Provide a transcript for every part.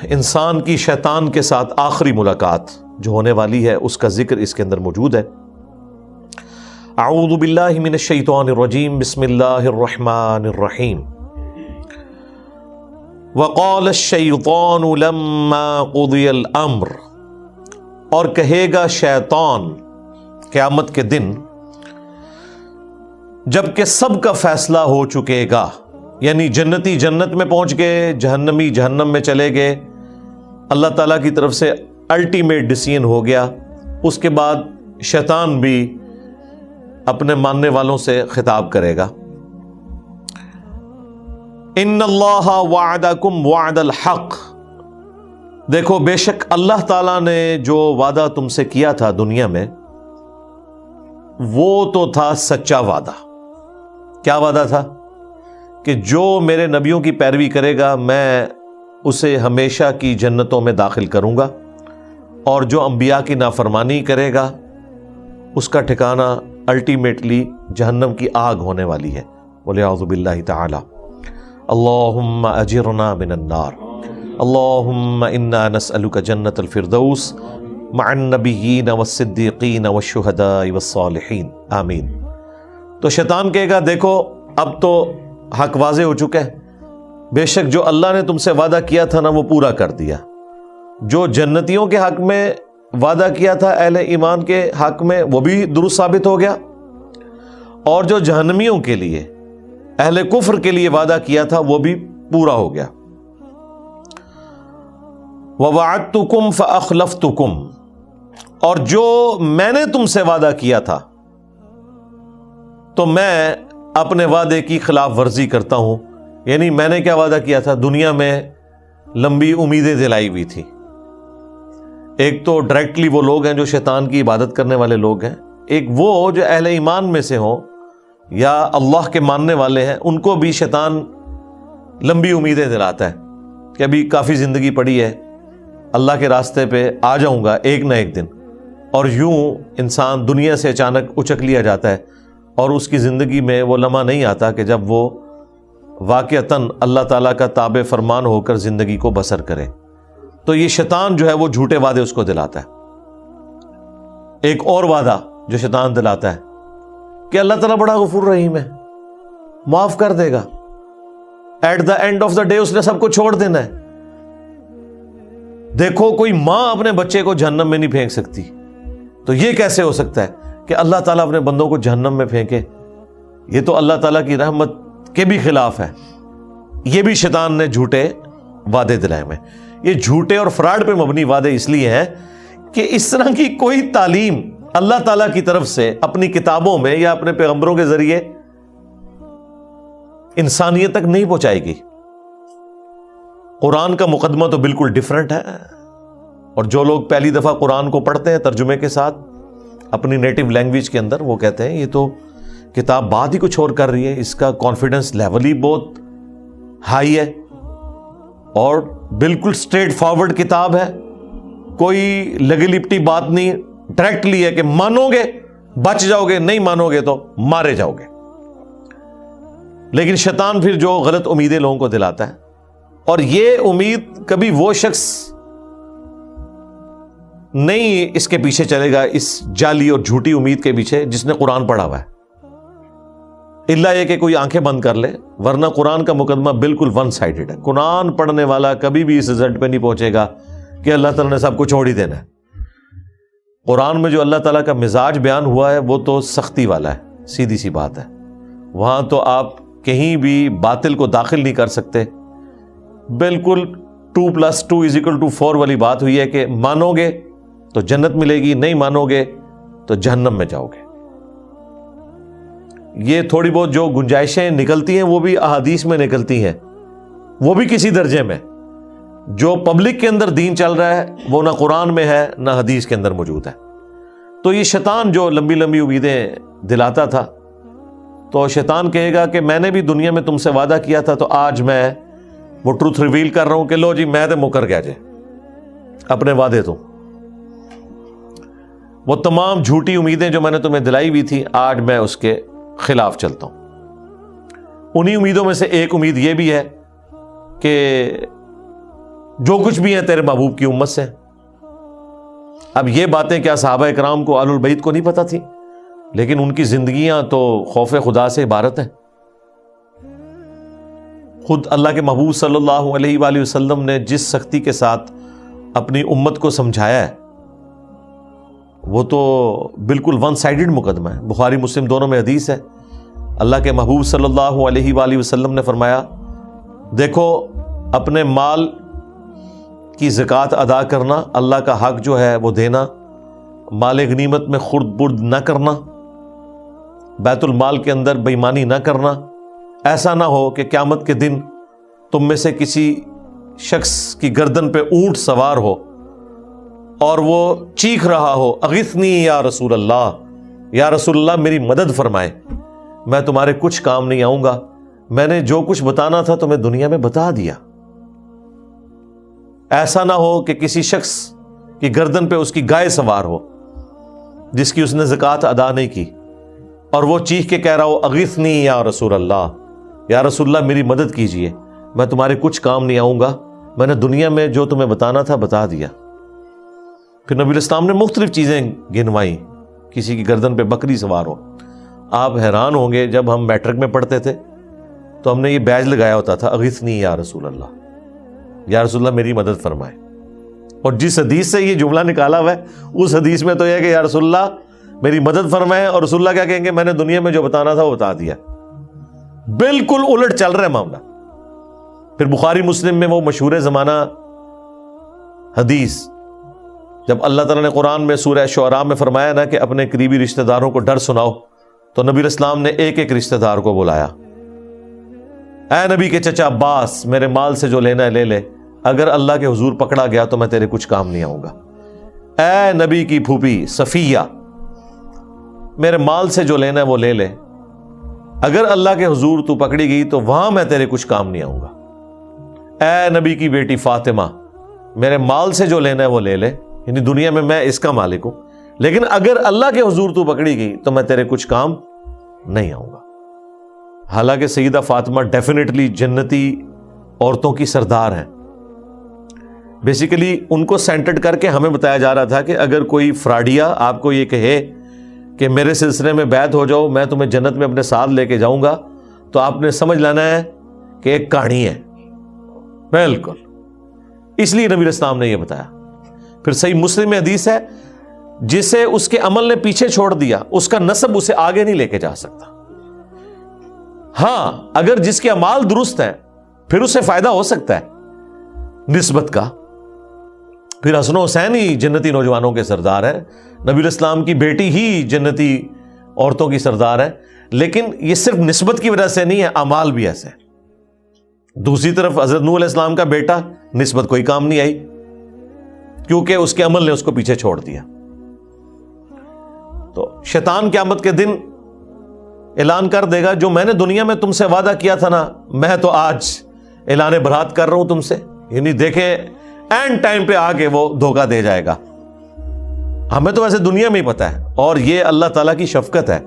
انسان کی شیطان کے ساتھ آخری ملاقات جو ہونے والی ہے اس کا ذکر اس کے اندر موجود ہے۔ اعوذ باللہ من الشیطان الرجیم، بسم اللہ الرحمن الرحیم۔ وقال الشیطان لما قضی الامر، اور کہے گا شیطان قیامت کے دن جب کہ سب کا فیصلہ ہو چکے گا، یعنی جنتی جنت میں پہنچ گئے، جہنمی جہنم میں چلے گئے، اللہ تعالیٰ کی طرف سے الٹیمیٹ ڈیسیژن ہو گیا، اس کے بعد شیطان بھی اپنے ماننے والوں سے خطاب کرے گا، ان اللہ وعدکم وعد الحق، دیکھو بے شک اللہ تعالیٰ نے جو وعدہ تم سے کیا تھا دنیا میں وہ تو تھا سچا وعدہ۔ کیا وعدہ تھا؟ کہ جو میرے نبیوں کی پیروی کرے گا میں اسے ہمیشہ کی جنتوں میں داخل کروں گا، اور جو انبیاء کی نافرمانی کرے گا اس کا ٹھکانہ الٹیمیٹلی جہنم کی آگ ہونے والی ہے۔ وَلِعَوْذُ بِاللَّهِ تَعَالَى اللہم اجرنا من النار، اللہم انا نسألک جنت الفردوس مع النبیین والصدیقین والشہداء والصالحین، آمین۔ تو شیطان کہے گا دیکھو اب تو حق واضح ہو چکا ہے، بے شک جو اللہ نے تم سے وعدہ کیا تھا نا وہ پورا کر دیا، جو جنتیوں کے حق میں وعدہ کیا تھا اہل ایمان کے حق میں وہ بھی درست ثابت ہو گیا، اور جو جہنمیوں کے لیے اہل کفر کے لیے وعدہ کیا تھا وہ بھی پورا ہو گیا۔ وَوَعَدْتُكُمْ فَأَخْلَفْتُكُمْ، اور جو میں نے تم سے وعدہ کیا تھا تو میں اپنے وعدے کی خلاف ورزی کرتا ہوں، یعنی میں نے کیا وعدہ کیا تھا دنیا میں لمبی امیدیں دلائی ہوئی تھی۔ ایک تو ڈائریکٹلی وہ لوگ ہیں جو شیطان کی عبادت کرنے والے لوگ ہیں، ایک وہ جو اہل ایمان میں سے ہوں یا اللہ کے ماننے والے ہیں، ان کو بھی شیطان لمبی امیدیں دلاتا ہے کہ ابھی کافی زندگی پڑی ہے، اللہ کے راستے پہ آ جاؤں گا ایک نہ ایک دن، اور یوں انسان دنیا سے اچانک اچک لیا جاتا ہے، اور اس کی زندگی میں وہ لمحہ نہیں آتا کہ جب وہ واقعتاً اللہ تعالیٰ کا تابع فرمان ہو کر زندگی کو بسر کرے۔ تو یہ شیطان جو ہے وہ جھوٹے وعدے اس کو دلاتا ہے۔ ایک اور وعدہ جو شیطان دلاتا ہے کہ اللہ تعالیٰ بڑا غفور رحیم ہے، معاف کر دے گا، at the end of the day اس نے سب کو چھوڑ دینا ہے۔ دیکھو کوئی ماں اپنے بچے کو جہنم میں نہیں پھینک سکتی، تو یہ کیسے ہو سکتا ہے کہ اللہ تعالیٰ اپنے بندوں کو جہنم میں پھینکے؟ یہ تو اللہ تعالیٰ کی رحمت کے بھی خلاف ہے۔ یہ بھی شیطان نے جھوٹے وعدے دلائے ہوئے۔ یہ جھوٹے اور فراڈ پہ مبنی وعدے اس لیے ہیں کہ اس طرح کی کوئی تعلیم اللہ تعالیٰ کی طرف سے اپنی کتابوں میں یا اپنے پیغمبروں کے ذریعے انسانیت تک نہیں پہنچائے گی۔ قرآن کا مقدمہ تو بالکل ڈیفرنٹ ہے، اور جو لوگ پہلی دفعہ قرآن کو پڑھتے ہیں ترجمے کے ساتھ اپنی نیٹو لینگویج کے اندر، وہ کہتے ہیں یہ تو کتاب بات ہی کچھ اور کر رہی ہے، اس کا کانفیڈنس لیول ہی بہت ہائی ہے، اور بالکل سٹریٹ فارورڈ کتاب ہے، کوئی لگی لپٹی بات نہیں، ڈائریکٹلی ہے کہ مانو گے بچ جاؤ گے، نہیں مانو گے تو مارے جاؤ گے۔ لیکن شیطان پھر جو غلط امیدیں لوگوں کو دلاتا ہے، اور یہ امید کبھی وہ شخص نہیں اس کے پیچھے چلے گا، اس جعلی اور جھوٹی امید کے پیچھے، جس نے قرآن پڑھا ہوا ہے، الا یہ کہ کوئی آنکھیں بند کر لے، ورنہ قرآن کا مقدمہ بالکل ون سائیڈڈ ہے۔ قرآن پڑھنے والا کبھی بھی اس رزلٹ پہ نہیں پہنچے گا کہ اللہ تعالیٰ نے سب کو چھوڑ ہی دینا ہے۔ قرآن میں جو اللہ تعالیٰ کا مزاج بیان ہوا ہے وہ تو سختی والا ہے، سیدھی سی بات ہے، وہاں تو آپ کہیں بھی باطل کو داخل نہیں کر سکتے۔ بالکل 2+2=4 والی بات ہوئی ہے کہ مانو گے تو جنت ملے گی، نہیں مانو گے تو جہنم میں جاؤ گے۔ یہ تھوڑی بہت جو گنجائشیں نکلتی ہیں وہ بھی احادیث میں نکلتی ہیں، وہ بھی کسی درجے میں۔ جو پبلک کے اندر دین چل رہا ہے وہ نہ قرآن میں ہے نہ حدیث کے اندر موجود ہے۔ تو یہ شیطان جو لمبی لمبی امیدیں دلاتا تھا، تو شیطان کہے گا کہ میں نے بھی دنیا میں تم سے وعدہ کیا تھا، تو آج میں وہ ٹروتھ ریویل کر رہا ہوں کہ لو جی میں تو مکر گیا جے اپنے وعدے تو، وہ تمام جھوٹی امیدیں جو میں نے تمہیں دلائی ہوئی تھی آج میں اس کے خلاف چلتا ہوں۔ انہی امیدوں میں سے ایک امید یہ بھی ہے کہ جو کچھ بھی ہیں تیرے محبوب کی امت سے. اب یہ باتیں کیا صحابہ کرام کو آل البیت کو نہیں پتہ تھی؟ لیکن ان کی زندگیاں تو خوف خدا سے عبارت ہیں. خود اللہ کے محبوب صلی اللہ علیہ وآلہ وسلم نے جس سختی کے ساتھ اپنی امت کو سمجھایا ہے وہ تو بالکل ون سائیڈڈ مقدمہ ہے. بخاری مسلم دونوں میں حدیث ہے. اللہ کے محبوب صلی اللہ علیہ وآلہ وسلم نے فرمایا دیکھو اپنے مال کی زکوٰۃ ادا کرنا, اللہ کا حق جو ہے وہ دینا, مال غنیمت میں خرد برد نہ کرنا, بیت المال کے اندر بے ایمانی نہ کرنا. ایسا نہ ہو کہ قیامت کے دن تم میں سے کسی شخص کی گردن پہ اونٹ سوار ہو اور وہ چیخ رہا ہو اغثنی یا رسول اللہ, یا رسول اللہ میری مدد فرمائے, میں تمہارے کچھ کام نہیں آؤں گا, میں نے جو کچھ بتانا تھا تمہیں دنیا میں بتا دیا. ایسا نہ ہو کہ کسی شخص کی گردن پہ اس کی گائے سوار ہو جس کی اس نے زکوٰۃ ادا نہیں کی اور وہ چیخ کے کہہ رہا ہو اغثنی یا رسول اللہ, یا رسول اللہ میری مدد کیجئے, میں تمہارے کچھ کام نہیں آؤں گا, میں نے دنیا میں جو تمہیں بتانا تھا بتا دیا. پھر نبی الاسلام نے مختلف چیزیں گنوائیں, کسی کی گردن پہ بکری سوار ہو. آپ حیران ہوں گے جب ہم میٹرک میں پڑھتے تھے تو ہم نے یہ بیج لگایا ہوتا تھا اغثنی یا رسول اللہ, یا رسول اللہ میری مدد فرمائے. اور جس حدیث سے یہ جملہ نکالا ہوا ہے اس حدیث میں تو یہ ہے کہ یا رسول اللہ میری مدد فرمائے, اور رسول اللہ کیا کہیں گے میں نے دنیا میں جو بتانا تھا وہ بتا دیا. بالکل الٹ چل رہا ہے معاملہ. پھر بخاری مسلم میں وہ مشہور زمانہ حدیث جب اللہ تعالیٰ نے قرآن میں سورہ شعراء میں فرمایا نا کہ اپنے قریبی رشتہ داروں کو ڈر سناؤ, تو نبی اسلام نے ایک ایک رشتہ دار کو بلایا. اے نبی کے چچا عباس میرے مال سے جو لینا ہے لے لے, اگر اللہ کے حضور پکڑا گیا تو میں تیرے کچھ کام نہیں آؤں گا. اے نبی کی پھوپھی صفیہ میرے مال سے جو لینا ہے وہ لے لے, اگر اللہ کے حضور تو پکڑی گئی تو وہاں میں تیرے کچھ کام نہیں آؤں گا. اے نبی کی بیٹی فاطمہ میرے مال سے جو لینا ہے وہ لے لے, یعنی دنیا میں اس کا مالک ہوں, لیکن اگر اللہ کے حضور تو پکڑی گئی تو میں تیرے کچھ کام نہیں آؤں گا. حالانکہ سیدہ فاطمہ ڈیفینیٹلی جنتی عورتوں کی سردار ہیں. بیسیکلی ان کو سینٹرڈ کر کے ہمیں بتایا جا رہا تھا کہ اگر کوئی فراڈیا آپ کو یہ کہے کہ میرے سلسلے میں بیعت ہو جاؤ میں تمہیں جنت میں اپنے ساتھ لے کے جاؤں گا, تو آپ نے سمجھ لینا ہے کہ ایک کہانی ہے. بالکل اس لیے نبی اسلام نے یہ بتایا. پھر صحیح مسلم میں حدیث ہے جسے اس کے عمل نے پیچھے چھوڑ دیا اس کا نسب اسے آگے نہیں لے کے جا سکتا. ہاں اگر جس کے اعمال درست ہیں پھر اسے فائدہ ہو سکتا ہے نسبت کا. پھر حسن و حسین ہی جنتی نوجوانوں کے سردار ہیں, نبی اسلام کی بیٹی ہی جنتی عورتوں کی سردار ہے, لیکن یہ صرف نسبت کی وجہ سے نہیں ہے, اعمال بھی ایسے ہیں. دوسری طرف حضرت نوح علیہ السلام کا بیٹا نسبت کوئی کام نہیں آئی کیونکہ اس کے عمل نے اس کو پیچھے چھوڑ دیا. تو شیطان قیامت کے دن اعلان کر دے گا جو میں نے دنیا میں تم سے وعدہ کیا تھا نا میں تو آج اعلان برات کر رہا ہوں تم سے. یعنی دیکھیں اینڈ ٹائم پہ آ کے وہ دھوکہ دے جائے گا. ہمیں تو ویسے دنیا میں ہی پتا ہے, اور یہ اللہ تعالیٰ کی شفقت ہے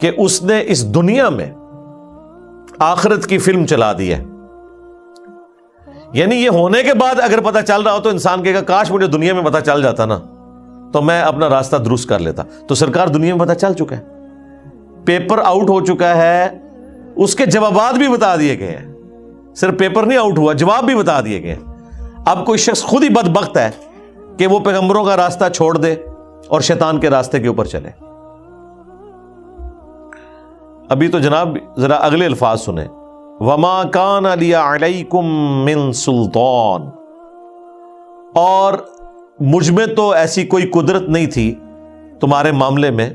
کہ اس نے اس دنیا میں آخرت کی فلم چلا دی ہے. یعنی یہ ہونے کے بعد اگر پتہ چل رہا ہو تو انسان کہے گا کاش مجھے دنیا میں پتہ چل جاتا نا تو میں اپنا راستہ درست کر لیتا. تو سرکار دنیا میں پتہ چل چکا ہے, پیپر آؤٹ ہو چکا ہے, اس کے جوابات بھی بتا دیے گئے ہیں. صرف پیپر نہیں آؤٹ ہوا, جواب بھی بتا دیے گئے. اب کوئی شخص خود ہی بدبخت ہے کہ وہ پیغمبروں کا راستہ چھوڑ دے اور شیطان کے راستے کے اوپر چلے. ابھی تو جناب ذرا اگلے الفاظ سنیں, وما کان لی علیکم من سلطان, اور مجھ میں تو ایسی کوئی قدرت نہیں تھی تمہارے معاملے میں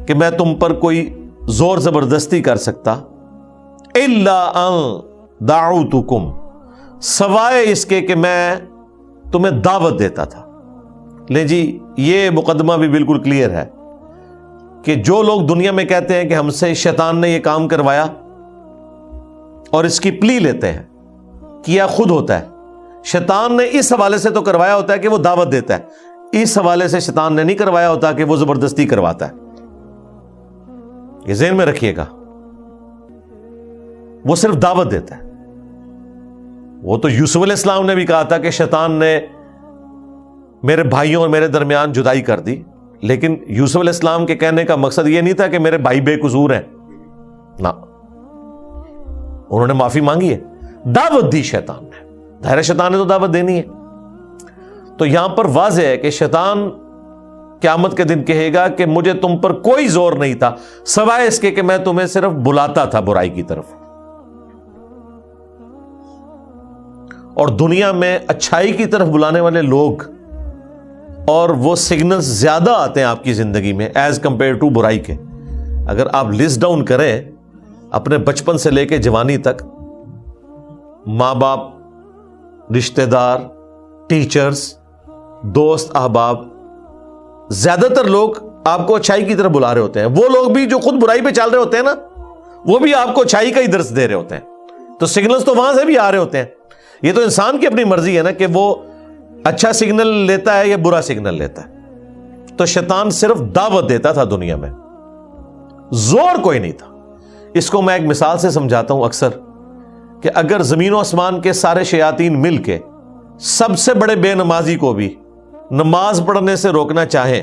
کہ میں تم پر کوئی زور زبردستی کر سکتا, الا ان دعوتکم, سوائے اس کے کہ میں تمہیں دعوت دیتا تھا. لے جی یہ مقدمہ بھی بالکل کلیئر ہے کہ جو لوگ دنیا میں کہتے ہیں کہ ہم سے شیطان نے یہ کام کروایا اور اس کی پلی لیتے ہیں, کیا خود ہوتا ہے. شیطان نے اس حوالے سے تو کروایا ہوتا ہے کہ وہ دعوت دیتا ہے, اس حوالے سے شیطان نے نہیں کروایا ہوتا کہ وہ زبردستی کرواتا ہے. یہ ذہن میں رکھیے گا, وہ صرف دعوت دیتا ہے. وہ تو یوسف علیہ السلام نے بھی کہا تھا کہ شیطان نے میرے بھائیوں اور میرے درمیان جدائی کر دی، لیکن یوسف علیہ السلام کے کہنے کا مقصد یہ نہیں تھا کہ میرے بھائی بے قصور ہیں، نہ، انہوں نے معافی مانگی ہے، دعوت دی شیطان نے، ظاہر شیطان نے تو دعوت دینی ہے۔ تو یہاں پر واضح ہے کہ شیطان قیامت کے دن کہے گا کہ مجھے تم پر کوئی زور نہیں تھا سوائے اس کے کہ میں تمہیں صرف بلاتا تھا برائی کی طرف، اور دنیا میں اچھائی کی طرف بلانے والے لوگ اور وہ سگنلز زیادہ آتے ہیں آپ کی زندگی میں ایز کمپیئر ٹو برائی کے۔ اگر آپ لسٹ ڈاؤن کریں اپنے بچپن سے لے کے جوانی تک، ماں باپ، رشتہ دار، ٹیچرز، دوست، احباب، زیادہ تر لوگ آپ کو اچھائی کی طرف بلا رہے ہوتے ہیں۔ وہ لوگ بھی جو خود برائی پہ چل رہے ہوتے ہیں نا، وہ بھی آپ کو اچھائی کا ہی درس دے رہے ہوتے ہیں، تو سگنلز تو وہاں سے بھی آ رہے ہوتے ہیں۔ یہ تو انسان کی اپنی مرضی ہے نا کہ وہ اچھا سگنل لیتا ہے یا برا سگنل لیتا ہے۔ تو شیطان صرف دعوت دیتا تھا دنیا میں، زور کوئی نہیں تھا۔ اس کو میں ایک مثال سے سمجھاتا ہوں اکثر، کہ اگر زمین و آسمان کے سارے شیاطین مل کے سب سے بڑے بے نمازی کو بھی نماز پڑھنے سے روکنا چاہیں،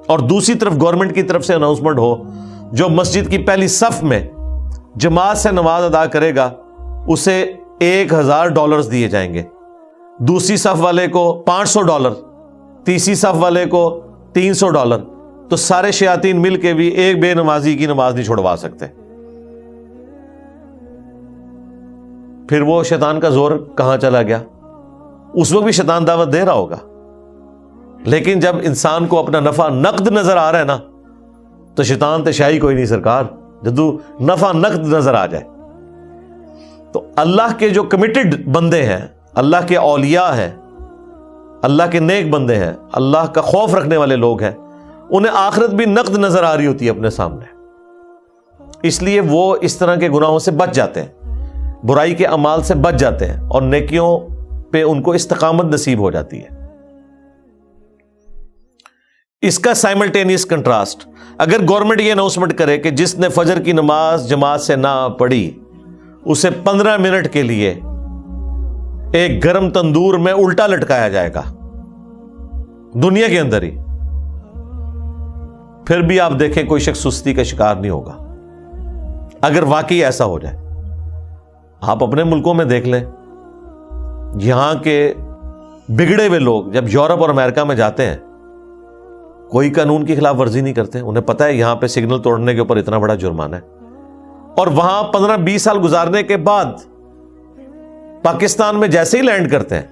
اور دوسری طرف گورنمنٹ کی طرف سے اناؤنسمنٹ ہو جو مسجد کی پہلی صف میں جماعت سے نماز ادا کرے گا اسے $1000 دیے جائیں گے، دوسری صف والے کو $500، تیسری صف والے کو $300، تو سارے شیاطین مل کے بھی ایک بے نمازی کی نماز نہیں چھڑوا سکتے۔ پھر وہ شیطان کا زور کہاں چلا گیا؟ اس وقت بھی شیطان دعوت دے رہا ہوگا، لیکن جب انسان کو اپنا نفع نقد نظر آ رہا ہے نا، تو شیطان تے شاہی کوئی نہیں سرکار، جدو نفع نقد نظر آ جائے۔ تو اللہ کے جو کمیٹڈ بندے ہیں، اللہ کے اولیاء ہیں، اللہ کے نیک بندے ہیں، اللہ کا خوف رکھنے والے لوگ ہیں، انہیں آخرت بھی نقد نظر آ رہی ہوتی ہے اپنے سامنے، اس لیے وہ اس طرح کے گناہوں سے بچ جاتے ہیں، برائی کے اعمال سے بچ جاتے ہیں، اور نیکیوں پہ ان کو استقامت نصیب ہو جاتی ہے۔ اس کا سائملٹینیس کنٹراسٹ، اگر گورنمنٹ یہ اناؤنسمنٹ کرے کہ جس نے فجر کی نماز جماعت سے نہ پڑھی اسے 15 منٹ کے لیے ایک گرم تندور میں الٹا لٹکایا جائے گا دنیا کے اندر ہی، پھر بھی آپ دیکھیں کوئی شخص سستی کا شکار نہیں ہوگا۔ اگر واقعی ایسا ہو جائے، آپ اپنے ملکوں میں دیکھ لیں، یہاں کے بگڑے ہوئے لوگ جب یورپ اور امریکہ میں جاتے ہیں کوئی قانون کی خلاف ورزی نہیں کرتے، انہیں پتہ ہے یہاں پہ سگنل توڑنے کے اوپر اتنا بڑا جرمانہ ہے، اور وہاں 15-20 سال گزارنے کے بعد پاکستان میں جیسے ہی لینڈ کرتے ہیں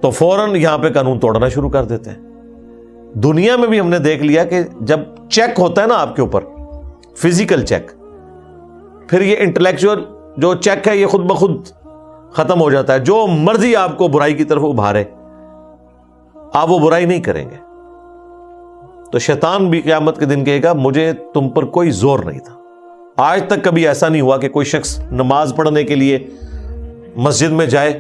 تو فوراً یہاں پہ قانون توڑنا شروع کر دیتے ہیں۔ دنیا میں بھی ہم نے دیکھ لیا کہ جب چیک ہوتا ہے نا آپ کے اوپر، فزیکل چیک، پھر یہ انٹلیکچوئل جو چیک ہے یہ خود بخود ختم ہو جاتا ہے، جو مرضی آپ کو برائی کی طرف ابھارے آپ وہ برائی نہیں کریں گے۔ تو شیطان بھی قیامت کے دن کہے گا مجھے تم پر کوئی زور نہیں تھا۔ آج تک کبھی ایسا نہیں ہوا کہ کوئی شخص نماز پڑھنے کے لیے مسجد میں جائے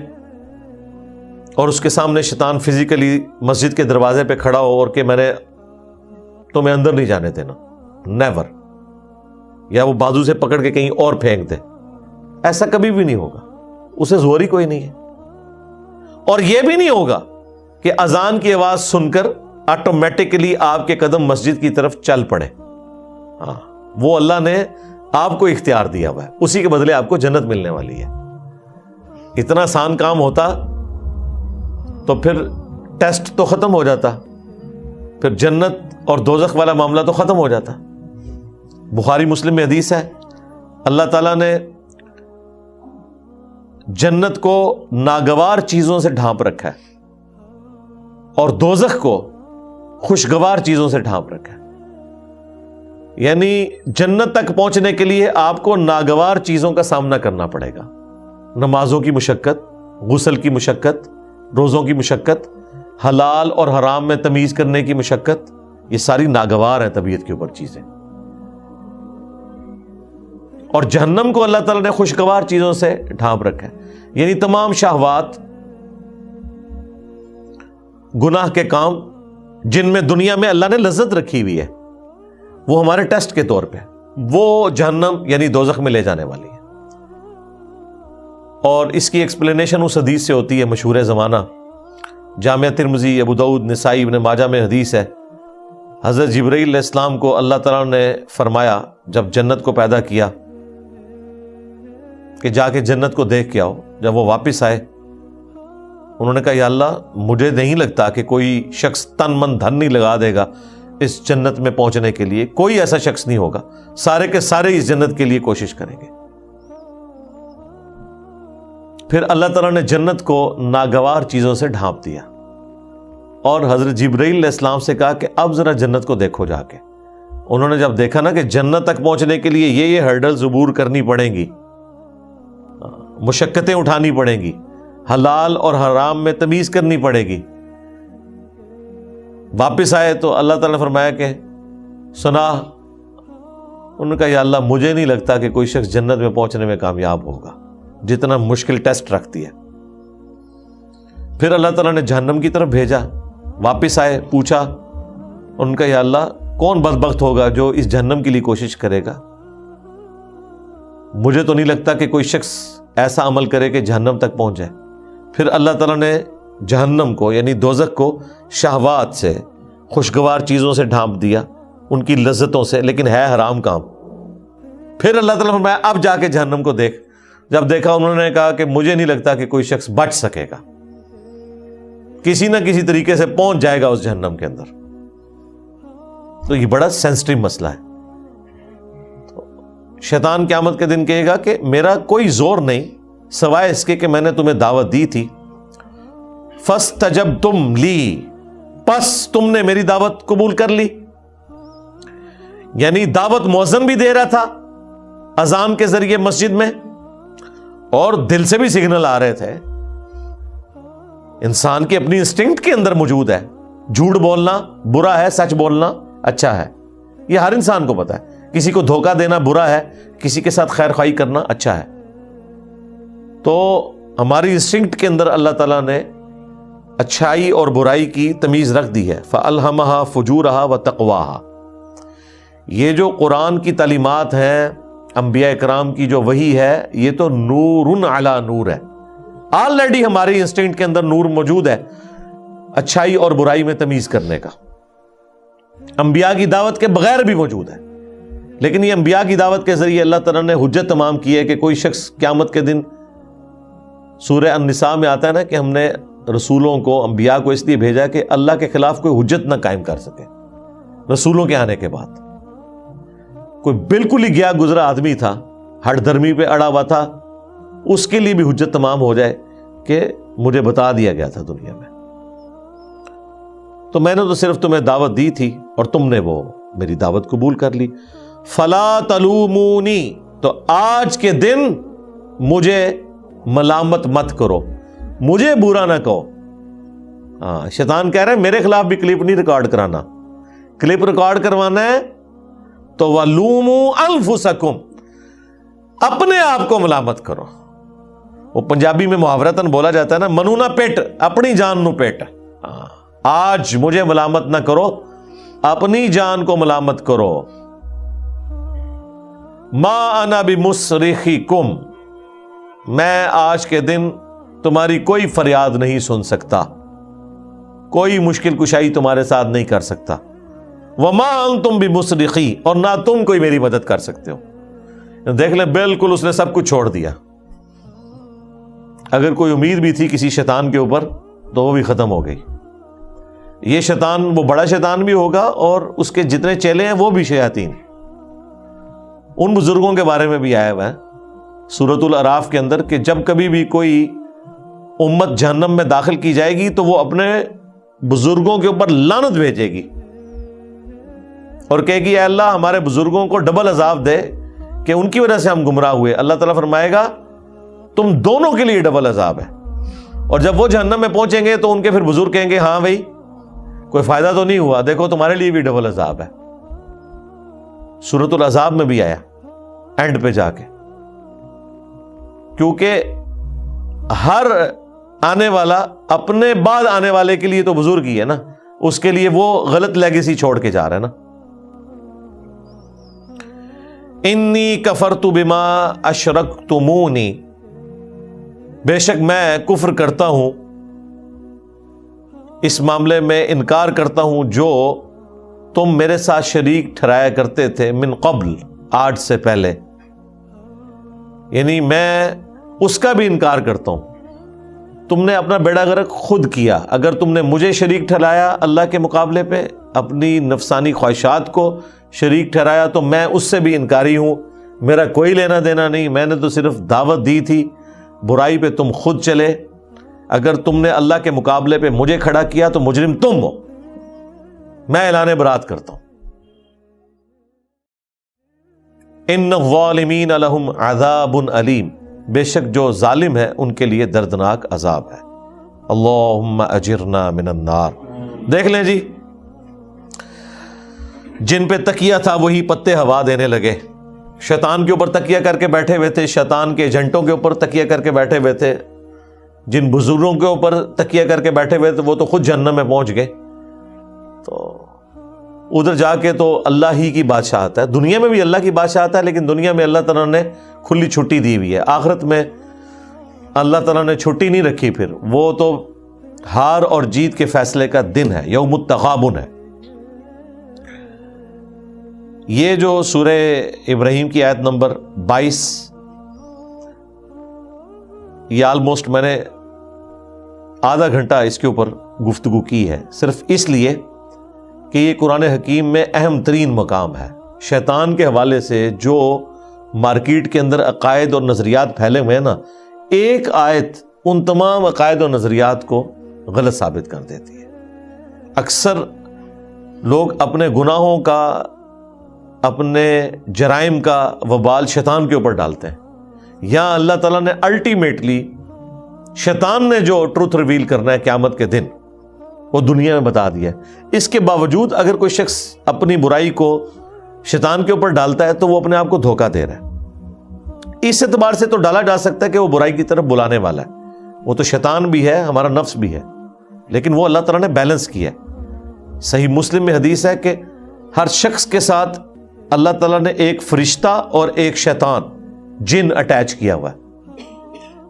اور اس کے سامنے شیطان فزیکلی مسجد کے دروازے پہ کھڑا ہو اور کہ میں نے تمہیں اندر نہیں جانے دینا، نیور، یا وہ بازو سے پکڑ کے کہیں اور پھینک دے، ایسا کبھی بھی نہیں ہوگا، اسے زور ہی کوئی نہیں ہے۔ اور یہ بھی نہیں ہوگا کہ اذان کی آواز سن کر آٹومیٹکلی آپ کے قدم مسجد کی طرف چل پڑے، ہاں وہ اللہ نے آپ کو اختیار دیا ہوا ہے، اسی کے بدلے آپ کو جنت ملنے والی ہے۔ اتنا آسان کام ہوتا تو پھر ٹیسٹ تو ختم ہو جاتا، پھر جنت اور دوزخ والا معاملہ تو ختم ہو جاتا۔ بخاری مسلم میں حدیث ہے، اللہ تعالیٰ نے جنت کو ناگوار چیزوں سے ڈھانپ رکھا ہے اور دوزخ کو خوشگوار چیزوں سے ڈھانپ رکھا ہے، یعنی جنت تک پہنچنے کے لیے آپ کو ناگوار چیزوں کا سامنا کرنا پڑے گا، نمازوں کی مشقت، غسل کی مشقت، روزوں کی مشقت، حلال اور حرام میں تمیز کرنے کی مشقت، یہ ساری ناگوار ہیں طبیعت کے اوپر چیزیں۔ اور جہنم کو اللہ تعالیٰ نے خوشگوار چیزوں سے ڈھانپ رکھا ہے، یعنی تمام شہوات، گناہ کے کام جن میں دنیا میں اللہ نے لذت رکھی ہوئی ہے، وہ ہمارے ٹیسٹ کے طور پہ وہ جہنم یعنی دوزخ میں لے جانے والی ہے۔ اور اس کی ایکسپلینیشن اس حدیث سے ہوتی ہے مشہور زمانہ، جامعہ ترمذی، ابو داؤد، نسائی، ابن ماجہ میں حدیث ہے، حضرت جبرائیل علیہ السلام کو اللہ تعالیٰ نے فرمایا جب جنت کو پیدا کیا کہ جا کے جنت کو دیکھ کے آؤ۔ جب وہ واپس آئے انہوں نے کہا یا اللہ مجھے نہیں لگتا کہ کوئی شخص تن من دھن نہیں لگا دے گا اس جنت میں پہنچنے کے لیے، کوئی ایسا شخص نہیں ہوگا، سارے کے سارے اس جنت کے لیے کوشش کریں گے۔ پھر اللہ تعالیٰ نے جنت کو ناگوار چیزوں سے ڈھانپ دیا اور حضرت جبرائیل علیہ السلام سے کہا کہ اب ذرا جنت کو دیکھو جا کے۔ انہوں نے جب دیکھا نا کہ جنت تک پہنچنے کے لیے یہ ہرڈلز عبور کرنی پڑیں گی، مشقتیں اٹھانی پڑیں گی، حلال اور حرام میں تمیز کرنی پڑے گی، واپس آئے تو اللہ تعالیٰ نے فرمایا کہ سنا۔ انہوں نے کہا یا اللہ مجھے نہیں لگتا کہ کوئی شخص جنت میں پہنچنے میں کامیاب ہوگا، جتنا مشکل ٹیسٹ رکھتی ہے۔ پھر اللہ تعالیٰ نے جہنم کی طرف بھیجا، واپس آئے، پوچھا، ان کا یا اللہ کون بدبخت ہوگا جو اس جہنم کے لیے کوشش کرے گا؟ مجھے تو نہیں لگتا کہ کوئی شخص ایسا عمل کرے کہ جہنم تک پہنچ جائے۔ پھر اللہ تعالیٰ نے جہنم کو یعنی دوزخ کو شہوات سے، خوشگوار چیزوں سے ڈھانپ دیا، ان کی لذتوں سے، لیکن ہے حرام کام۔ پھر اللہ تعالیٰ نے فرمایا اب جا کے جہنم کو دیکھ۔ جب دیکھا انہوں نے کہا کہ مجھے نہیں لگتا کہ کوئی شخص بچ سکے گا، کسی نہ کسی طریقے سے پہنچ جائے گا اس جہنم کے اندر۔ تو یہ بڑا سینسٹیو مسئلہ ہے۔ شیطان قیامت کے دن کہے گا کہ میرا کوئی زور نہیں سوائے اس کے کہ میں نے تمہیں دعوت دی تھی، فاستجبتم لی، پس تم نے میری دعوت قبول کر لی۔ یعنی دعوت مؤذن بھی دے رہا تھا اذان کے ذریعے مسجد میں، اور دل سے بھی سگنل آ رہے تھے۔ انسان کی اپنی انسٹنکٹ کے اندر موجود ہے، جھوٹ بولنا برا ہے، سچ بولنا اچھا ہے، یہ ہر انسان کو پتا ہے۔ کسی کو دھوکہ دینا برا ہے، کسی کے ساتھ خیر خواہی کرنا اچھا ہے۔ تو ہماری انسٹنکٹ کے اندر اللہ تعالیٰ نے اچھائی اور برائی کی تمیز رکھ دی ہے۔ فَأَلْهَمَهَا فُجُورَهَا وَتَقْوَاهَا۔ یہ جو قرآن کی تعلیمات ہیں، انبیاء اکرام کی جو وحی ہے، یہ تو نور علی نور ہے۔ آلریڈی ہماری انسٹنکٹ کے اندر نور موجود ہے اچھائی اور برائی میں تمیز کرنے کا، انبیاء کی دعوت کے بغیر بھی موجود ہے۔ لیکن یہ انبیاء کی دعوت کے ذریعے اللہ تعالیٰ نے حجت تمام کی ہے کہ کوئی شخص قیامت کے دن، سورہ النساء میں آتا ہے نا کہ ہم نے رسولوں کو، انبیاء کو اس لیے بھیجا کہ اللہ کے خلاف کوئی حجت نہ قائم کر سکے۔ رسولوں کے آنے کے بعد کوئی بالکل ہی گیا گزرا آدمی تھا، ہٹ دھرمی پہ اڑا ہوا تھا، اس کے لیے بھی حجت تمام ہو جائے کہ مجھے بتا دیا گیا تھا دنیا میں، تو میں نے تو صرف تمہیں دعوت دی تھی اور تم نے وہ میری دعوت قبول کر لی۔ فلا تلومونی، تو آج کے دن مجھے ملامت مت کرو، مجھے برا نہ کہو۔ شیطان کہہ رہے ہیں میرے خلاف بھی کلپ نہیں ریکارڈ کرانا، کلپ ریکارڈ کروانا ہے تو وَلُومُوا أَنفُسَكُمْ، اپنے آپ کو ملامت کرو۔ وہ پنجابی میں محاورتاً بولا جاتا ہے نا، منو نہ پیٹ، اپنی جان نو پیٹ۔ آج مجھے ملامت نہ کرو، اپنی جان کو ملامت کرو۔ ما انا بمصرخکم، میں آج کے دن تمہاری کوئی فریاد نہیں سن سکتا، کوئی مشکل کشائی تمہارے ساتھ نہیں کر سکتا۔ وما انتم بمصرخی، اور نہ تم کوئی میری مدد کر سکتے ہو۔ دیکھ لیں بالکل اس نے سب کچھ چھوڑ دیا۔ اگر کوئی امید بھی تھی کسی شیطان کے اوپر تو وہ بھی ختم ہو گئی۔ یہ شیطان وہ بڑا شیطان بھی ہوگا اور اس کے جتنے چیلے ہیں وہ بھی شیاطین۔ ان بزرگوں کے بارے میں بھی آیا ہوا ہے سورۃ الاعراف کے اندر کہ جب کبھی بھی کوئی امت جہنم میں داخل کی جائے گی تو وہ اپنے بزرگوں کے اوپر لعنت بھیجے گی اور کہے گی اے اللہ ہمارے بزرگوں کو ڈبل عذاب دے کہ ان کی وجہ سے ہم گمراہ ہوئے۔ اللہ تعالیٰ فرمائے گا تم دونوں کے لیے ڈبل عذاب ہے۔ اور جب وہ جہنم میں پہنچیں گے تو ان کے پھر بزرگ کہیں گے ہاں بھائی کوئی فائدہ تو نہیں ہوا، دیکھو تمہارے لیے بھی ڈبل عذاب ہے۔ سورۃ العذاب میں بھی آیا اینڈ پہ جا کے، کیونکہ ہر آنے والا اپنے بعد آنے والے کے لیے تو بزرگ ہی ہے نا، اس کے لیے وہ غلط لیگیسی چھوڑ کے جا رہا ہے نا۔ انی کفرت بما اشرکتمونی، بے شک میں کفر کرتا ہوں، اس معاملے میں انکار کرتا ہوں جو تم میرے ساتھ شریک ٹھہرایا کرتے تھے من قبل، آج سے پہلے، یعنی میں اس کا بھی انکار کرتا ہوں۔ تم نے اپنا بیڑا غرق خود کیا، اگر تم نے مجھے شریک ٹھہرایا اللہ کے مقابلے پہ، اپنی نفسانی خواہشات کو شریک ٹھہرایا، تو میں اس سے بھی انکاری ہوں، میرا کوئی لینا دینا نہیں، میں نے تو صرف دعوت دی تھی، برائی پہ تم خود چلے، اگر تم نے اللہ کے مقابلے پہ مجھے کھڑا کیا تو مجرم تم ہو، میں اعلان برات کرتا ہوں۔ ان الظالمین لہم عذاب علیم، بے شک جو ظالم ہے ان کے لیے دردناک عذاب ہے۔ اللہم اجرنا من النار۔ دیکھ لیں جی، جن پہ تکیہ تھا وہی پتے ہوا دینے لگے، شیطان کے اوپر تکیہ کر کے بیٹھے ہوئے تھے، شیطان کے ایجنٹوں کے اوپر تکیہ کر کے بیٹھے ہوئے تھے، جن بزرگوں کے اوپر تکیہ کر کے بیٹھے ہوئے تھے وہ تو خود جہنم میں پہنچ گئے۔ تو ادھر جا کے تو اللہ ہی کی بادشاہت ہے، دنیا میں بھی اللہ کی بادشاہت ہے، لیکن دنیا میں اللہ تعالیٰ نے کھلی چھٹی دی ہوئی ہے، آخرت میں اللہ تعالیٰ نے چھٹی نہیں رکھی، پھر وہ تو ہار اور جیت کے فیصلے کا دن ہے، یوم التغابن ہے۔ یہ جو سورہ ابراہیم کی آیت نمبر 22، یہ آلموسٹ میں نے آدھا گھنٹہ اس کے اوپر گفتگو کی ہے، صرف اس لیے کہ یہ قرآن حکیم میں اہم ترین مقام ہے۔ شیطان کے حوالے سے جو مارکیٹ کے اندر عقائد اور نظریات پھیلے ہوئے ہیں نا، ایک آیت ان تمام عقائد اور نظریات کو غلط ثابت کر دیتی ہے۔ اکثر لوگ اپنے گناہوں کا، اپنے جرائم کا وبال شیطان کے اوپر ڈالتے ہیں، یا اللہ تعالیٰ نے الٹیمیٹلی شیطان نے جو ٹروتھ ریویل کرنا ہے قیامت کے دن وہ دنیا میں بتا دیا ہے۔ اس کے باوجود اگر کوئی شخص اپنی برائی کو شیطان کے اوپر ڈالتا ہے تو وہ اپنے آپ کو دھوکہ دے رہا ہے۔ اس اعتبار سے تو ڈالا جا سکتا ہے کہ وہ برائی کی طرف بلانے والا ہے، وہ تو شیطان بھی ہے، ہمارا نفس بھی ہے، لیکن وہ اللہ تعالیٰ نے بیلنس کیا ہے۔ صحیح مسلم میں حدیث ہے کہ ہر شخص کے ساتھ اللہ تعالیٰ نے ایک فرشتہ اور ایک شیطان، جن اٹیچ کیا ہوا ہے۔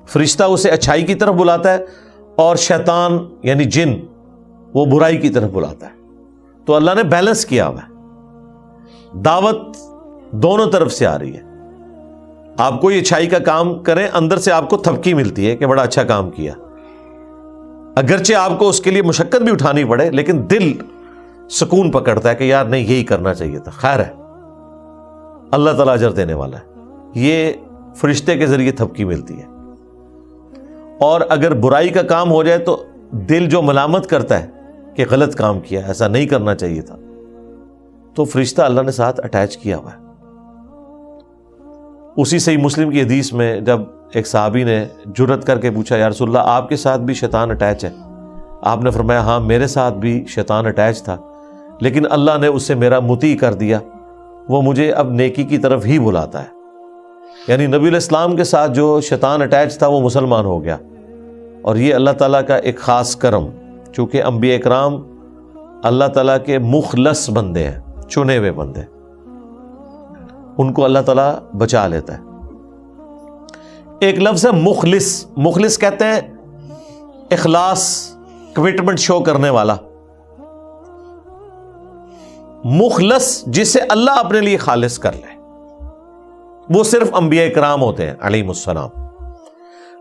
فرشتہ اسے اچھائی کی طرف بلاتا ہے اور شیطان یعنی جن وہ برائی کی طرف بلاتا ہے۔ تو اللہ نے بیلنس کیا ہوا ہے، دعوت دونوں طرف سے آ رہی ہے۔ آپ کوئی اچھائی کا کام کریں، اندر سے آپ کو تھپکی ملتی ہے کہ بڑا اچھا کام کیا، اگرچہ آپ کو اس کے لیے مشقت بھی اٹھانی پڑے، لیکن دل سکون پکڑتا ہے کہ یار نہیں، یہی کرنا چاہیے تھا، خیر ہے، اللہ تعالیٰ اجر دینے والا ہے۔ یہ فرشتے کے ذریعے تھپکی ملتی ہے۔ اور اگر برائی کا کام ہو جائے تو دل جو ملامت کرتا ہے کہ غلط کام کیا، ایسا نہیں کرنا چاہیے تھا، تو فرشتہ اللہ نے ساتھ اٹیچ کیا ہوا ہے۔ اسی صحیح مسلم کی حدیث میں جب ایک صحابی نے جرت کر کے پوچھا، یا رسول اللہ آپ کے ساتھ بھی شیطان اٹیچ ہے؟ آپ نے فرمایا ہاں میرے ساتھ بھی شیطان اٹیچ تھا، لیکن اللہ نے اسے میرا مطیع کر دیا، وہ مجھے اب نیکی کی طرف ہی بلاتا ہے۔ یعنی نبی علیہ السلام کے ساتھ جو شیطان اٹیچ تھا وہ مسلمان ہو گیا، اور یہ اللہ تعالیٰ کا ایک خاص کرم، چونکہ انبیاء اکرام اللہ تعالیٰ کے مخلص بندے ہیں، چنے ہوئے بندے، ان کو اللہ تعالیٰ بچا لیتا ہے۔ ایک لفظ ہے مخلص، مخلص کہتے ہیں اخلاص، کمٹمنٹ شو کرنے والا، مخلص جسے اللہ اپنے لیے خالص کر لے، وہ صرف انبیاء اکرام ہوتے ہیں علیہم السلام۔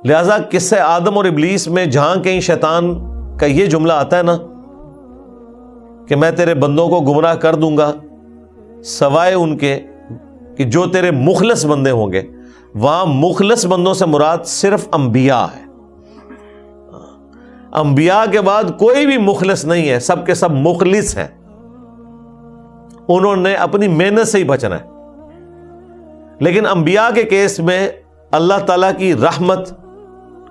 لہذا قصہ آدم اور ابلیس میں جہاں کہیں شیطان کا یہ جملہ آتا ہے نا کہ میں تیرے بندوں کو گمراہ کر دوں گا سوائے ان کے کہ جو تیرے مخلص بندے ہوں گے، وہاں مخلص بندوں سے مراد صرف انبیاء ہے۔ انبیاء کے بعد کوئی بھی مخلص نہیں ہے، سب کے سب مخلص ہیں، انہوں نے اپنی محنت سے ہی بچنا ہے۔ لیکن انبیاء کے کیس میں اللہ تعالیٰ کی رحمت،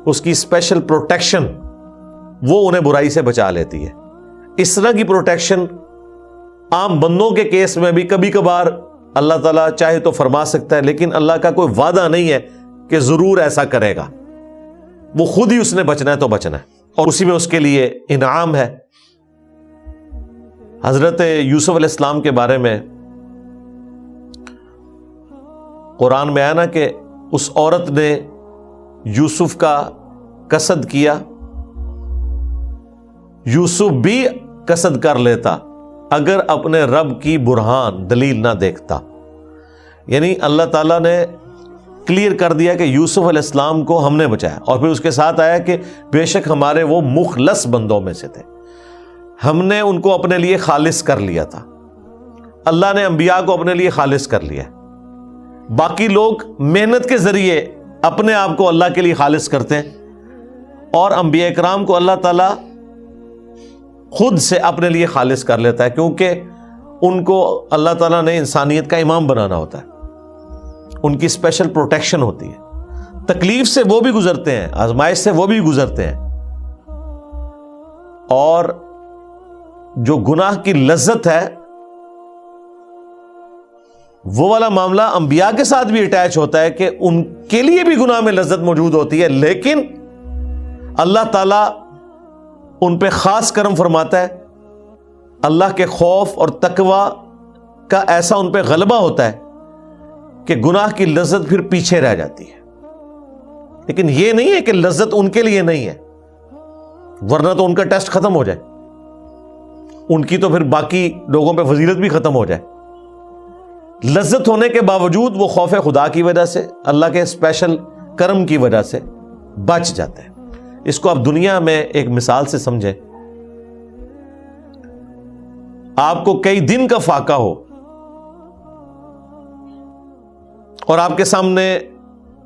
اس کی اسپیشل پروٹیکشن، وہ انہیں برائی سے بچا لیتی ہے۔ اس طرح کی پروٹیکشن عام بندوں کے کیس میں بھی کبھی کبھار اللہ تعالیٰ چاہے تو فرما سکتا ہے، لیکن اللہ کا کوئی وعدہ نہیں ہے کہ ضرور ایسا کرے گا، وہ خود ہی اس نے بچنا ہے تو بچنا ہے، اور اسی میں اس کے لیے انعام ہے۔ حضرت یوسف علیہ السلام کے بارے میں قرآن میں آیا نا کہ اس عورت نے یوسف کا قصد کیا، یوسف بھی قصد کر لیتا اگر اپنے رب کی برہان دلیل نہ دیکھتا. یعنی اللہ تعالیٰ نے کلیئر کر دیا کہ یوسف علیہ السلام کو ہم نے بچایا، اور پھر اس کے ساتھ آیا کہ بے شک ہمارے وہ مخلص بندوں میں سے تھے، ہم نے ان کو اپنے لیے خالص کر لیا تھا. اللہ نے انبیاء کو اپنے لیے خالص کر لیا. باقی لوگ محنت کے ذریعے اپنے آپ کو اللہ کے لیے خالص کرتے ہیں، اور انبیاء کرام کو اللہ تعالیٰ خود سے اپنے لیے خالص کر لیتا ہے، کیونکہ ان کو اللہ تعالیٰ نے انسانیت کا امام بنانا ہوتا ہے. ان کی اسپیشل پروٹیکشن ہوتی ہے. تکلیف سے وہ بھی گزرتے ہیں، آزمائش سے وہ بھی گزرتے ہیں، اور جو گناہ کی لذت ہے وہ والا معاملہ انبیاء کے ساتھ بھی اٹیچ ہوتا ہے کہ ان کے لیے بھی گناہ میں لذت موجود ہوتی ہے، لیکن اللہ تعالیٰ ان پہ خاص کرم فرماتا ہے. اللہ کے خوف اور تقوی کا ایسا ان پہ غلبہ ہوتا ہے کہ گناہ کی لذت پھر پیچھے رہ جاتی ہے. لیکن یہ نہیں ہے کہ لذت ان کے لیے نہیں ہے، ورنہ تو ان کا ٹیسٹ ختم ہو جائے، ان کی تو پھر باقی لوگوں پہ فضیلت بھی ختم ہو جائے. لذت ہونے کے باوجود وہ خوف خدا کی وجہ سے، اللہ کے اسپیشل کرم کی وجہ سے بچ جاتے ہیں. اس کو آپ دنیا میں ایک مثال سے سمجھیں. آپ کو کئی دن کا فاقہ ہو اور آپ کے سامنے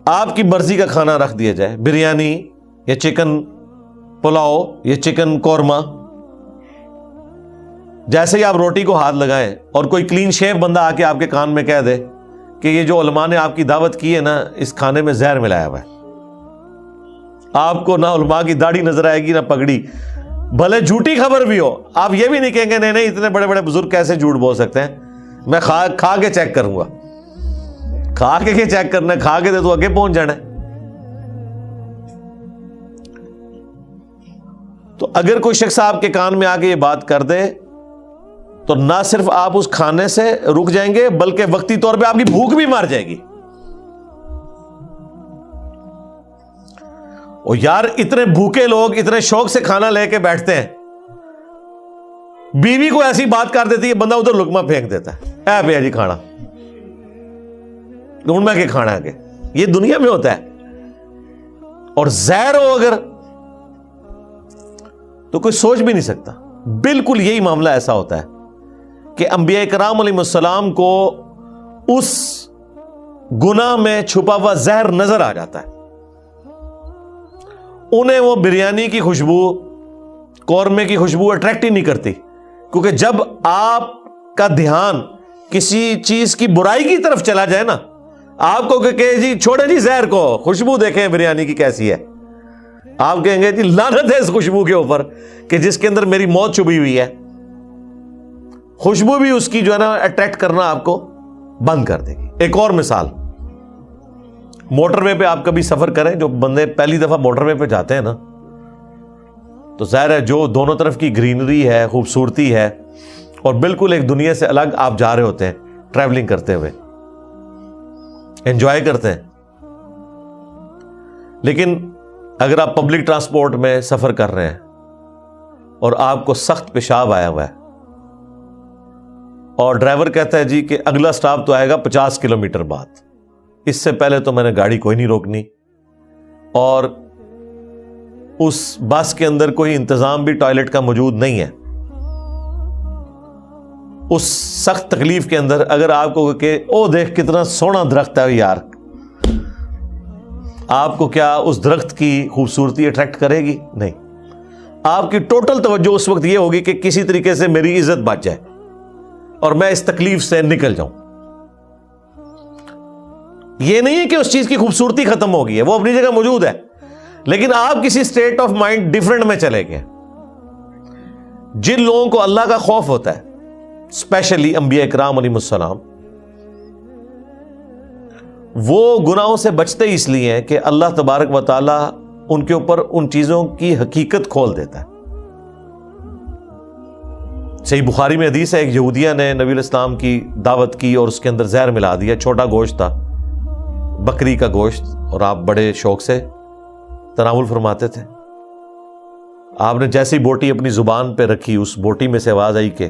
آپ کی مرضی کا کھانا رکھ دیا جائے، بریانی یا چکن پلاؤ یا چکن قورمہ، جیسے ہی آپ روٹی کو ہاتھ لگائیں اور کوئی کلین شیف بندہ آ کے آپ کے کان میں کہہ دے کہ یہ جو علماء نے آپ کی دعوت کی ہے نا، اس کھانے میں زہر ملایا ہوا ہے، آپ کو نہ علماء کی داڑھی نظر آئے گی نہ پگڑی، بھلے جھوٹی خبر بھی ہو، آپ یہ بھی نہیں کہیں گے نہیں اتنے بڑے بڑے بزرگ کیسے جھوٹ بول سکتے ہیں، میں کھا کے چیک کروں گا. کھا کے چیک کرنا ہے، کھا کے دے تو آگے پہنچ جانا ہے. تو اگر کوئی شخص آپ کے کان میں آ کے یہ بات کر دے تو نہ صرف آپ اس کھانے سے رک جائیں گے بلکہ وقتی طور پہ آپ کی بھوک بھی مار جائے گی. اور یار اتنے بھوکے لوگ اتنے شوق سے کھانا لے کے بیٹھتے ہیں، بیوی کو ایسی بات کر دیتی ہے بندہ ادھر لقمہ پھینک دیتا ہے، اے بھیا جی کھانا ڈھونڈ میں کہ کھانا ہے کہ یہ دنیا میں ہوتا ہے. اور زہر ہو اگر تو کوئی سوچ بھی نہیں سکتا. بالکل یہی معاملہ ایسا ہوتا ہے کہ انبیاء کرام علیہ السلام کو اس گناہ میں چھپا ہوا زہر نظر آ جاتا ہے. انہیں وہ بریانی کی خوشبو، قورمے کی خوشبو اٹریکٹ ہی نہیں کرتی، کیونکہ جب آپ کا دھیان کسی چیز کی برائی کی طرف چلا جائے نا، آپ کو کہ جی چھوڑے جی زہر کو، خوشبو دیکھیں بریانی کی کیسی ہے، آپ کہیں گے جی لعنت ہے اس خوشبو کے اوپر کہ جس کے اندر میری موت چھپی ہوئی ہے. خوشبو بھی اس کی جو ہے نا اٹریکٹ کرنا آپ کو بند کر دے گی. ایک اور مثال، موٹر وے پہ آپ کبھی سفر کریں، جو بندے پہلی دفعہ موٹر وے پہ جاتے ہیں نا، تو ظاہر ہے جو دونوں طرف کی گرینری ہے، خوبصورتی ہے، اور بالکل ایک دنیا سے الگ آپ جا رہے ہوتے ہیں ٹریولنگ کرتے ہوئے، انجوائے کرتے ہیں. لیکن اگر آپ پبلک ٹرانسپورٹ میں سفر کر رہے ہیں اور آپ کو سخت پیشاب آیا ہوا ہے اور ڈرائیور کہتا ہے جی کہ اگلا سٹاپ تو آئے گا 50 کلومیٹر بعد، اس سے پہلے تو میں نے گاڑی کوئی نہیں روکنی، اور اس بس کے اندر کوئی انتظام بھی ٹوائلٹ کا موجود نہیں ہے، اس سخت تکلیف کے اندر اگر آپ کو کہ او دیکھ کتنا سونا درخت ہے یار، آپ کو کیا اس درخت کی خوبصورتی اٹریکٹ کرے گی؟ نہیں. آپ کی ٹوٹل توجہ اس وقت یہ ہوگی کہ کسی طریقے سے میری عزت بچ جائے اور میں اس تکلیف سے نکل جاؤں. یہ نہیں ہے کہ اس چیز کی خوبصورتی ختم ہو گئی ہے، وہ اپنی جگہ موجود ہے، لیکن آپ کسی سٹیٹ آف مائنڈ ڈیفرنٹ میں چلے گئے. جن لوگوں کو اللہ کا خوف ہوتا ہے، اسپیشلی انبیاء کرام علیہ السلام، وہ گناہوں سے بچتے اس لیے ہیں کہ اللہ تبارک و تعالی ان کے اوپر ان چیزوں کی حقیقت کھول دیتا ہے. صحیح بخاری میں حدیث ہے، ایک یہودیہ نے نبی علیہ السلام کی دعوت کی اور اس کے اندر زہر ملا دیا. چھوٹا گوشت تھا، بکری کا گوشت، اور آپ بڑے شوق سے تناول فرماتے تھے. آپ نے جیسی بوٹی اپنی زبان پہ رکھی, اس بوٹی میں سے آواز آئی کہ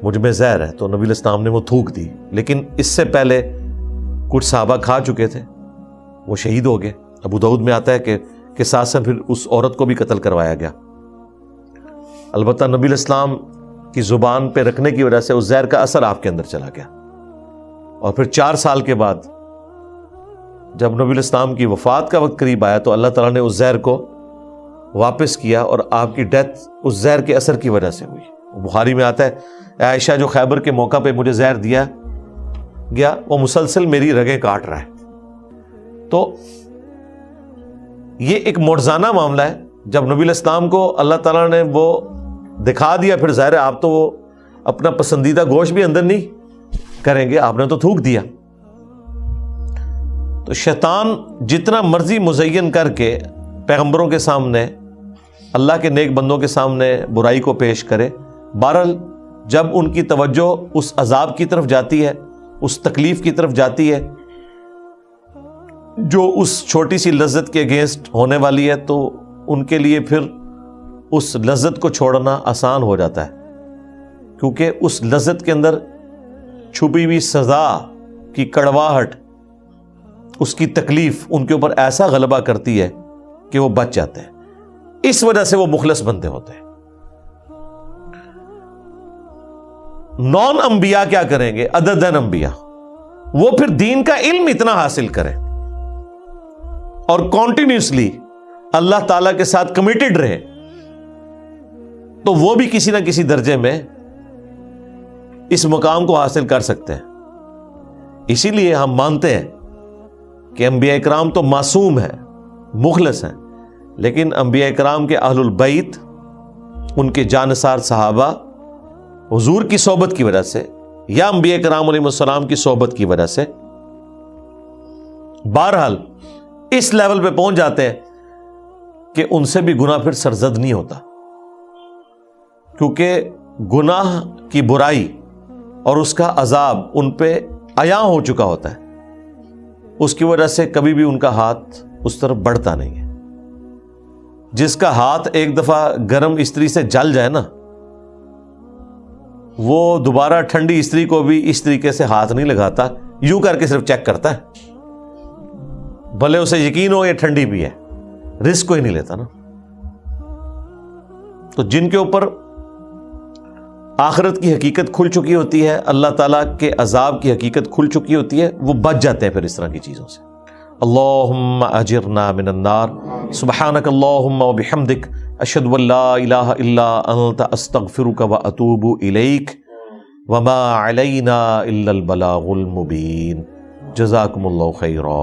مجھ میں زہر ہے, تو نبی علیہ السلام نے وہ تھوک دی. لیکن اس سے پہلے کچھ صحابہ کھا چکے تھے, وہ شہید ہو گئے. ابو داؤد میں آتا ہے کہ ساتھ ساتھ پھر اس عورت کو بھی قتل کروایا گیا. البتہ نبی علیہ السلام کی زبان پہ رکھنے کی وجہ سے اس زہر کا اثر آپ کے اندر چلا گیا. اور پھر 4 سال کے بعد جب نبی علیہ السلام کی وفات کا وقت قریب آیا تو اللہ تعالیٰ نے اس زہر کو واپس کیا, اور آپ کی ڈیتھ اس زہر کے اثر کی وجہ سے ہوئی. بخاری میں آتا ہے اے عائشہ, جو خیبر کے موقع پہ مجھے زہر دیا گیا وہ مسلسل میری رگیں کاٹ رہا ہے. تو یہ ایک معجزانہ معاملہ ہے. جب نبی علیہ السلام کو اللہ تعالیٰ نے وہ دکھا دیا, پھر ظاہر ہے آپ تو وہ اپنا پسندیدہ گوشت بھی اندر نہیں کریں گے, آپ نے تو تھوک دیا. تو شیطان جتنا مرضی مزین کر کے پیغمبروں کے سامنے, اللہ کے نیک بندوں کے سامنے برائی کو پیش کرے, بہرحال جب ان کی توجہ اس عذاب کی طرف جاتی ہے, اس تکلیف کی طرف جاتی ہے جو اس چھوٹی سی لذت کے اگینسٹ ہونے والی ہے, تو ان کے لیے پھر اس لذت کو چھوڑنا آسان ہو جاتا ہے, کیونکہ اس لذت کے اندر چھپی ہوئی سزا کی کڑواہٹ, اس کی تکلیف ان کے اوپر ایسا غلبہ کرتی ہے کہ وہ بچ جاتے ہیں. اس وجہ سے وہ مخلص بندے ہوتے ہیں. نون انبیاء کیا کریں گے؟ عددن انبیاء, وہ پھر دین کا علم اتنا حاصل کریں اور کانٹینیوسلی اللہ تعالی کے ساتھ کمیٹڈ رہے, تو وہ بھی کسی نہ کسی درجے میں اس مقام کو حاصل کر سکتے ہیں. اسی لیے ہم مانتے ہیں کہ انبیاء اکرام تو معصوم ہیں, مخلص ہیں, لیکن انبیاء اکرام کے اہل البیت, ان کے جانثار صحابہ حضور کی صحبت کی وجہ سے یا انبیاء کرام علیہ السلام کی صحبت کی وجہ سے بہرحال اس لیول پہ پہنچ جاتے ہیں کہ ان سے بھی گناہ پھر سرزد نہیں ہوتا, کیونکہ گناہ کی برائی اور اس کا عذاب ان پہ عیاں ہو چکا ہوتا ہے. اس کی وجہ سے کبھی بھی ان کا ہاتھ اس طرف بڑھتا نہیں ہے. جس کا ہاتھ ایک دفعہ گرم استری سے جل جائے نا, وہ دوبارہ ٹھنڈی استری کو بھی اس طریقے سے ہاتھ نہیں لگاتا, یوں کر کے صرف چیک کرتا ہے, بھلے اسے یقین ہو یہ ٹھنڈی بھی ہے, رسک کو ہی نہیں لیتا نا. تو جن کے اوپر آخرت کی حقیقت کھل چکی ہوتی ہے, اللہ تعالیٰ کے عذاب کی حقیقت کھل چکی ہوتی ہے, وہ بچ جاتے ہیں پھر اس طرح کی چیزوں سے. اللہم اجرنا من النار, سبحانک اللہم و بحمدک, اشہد ان لا الہ الا انت, استغفرک و اتوب الیک, وما علینا الا البلاغ المبین. جزاکم اللہ خیرا.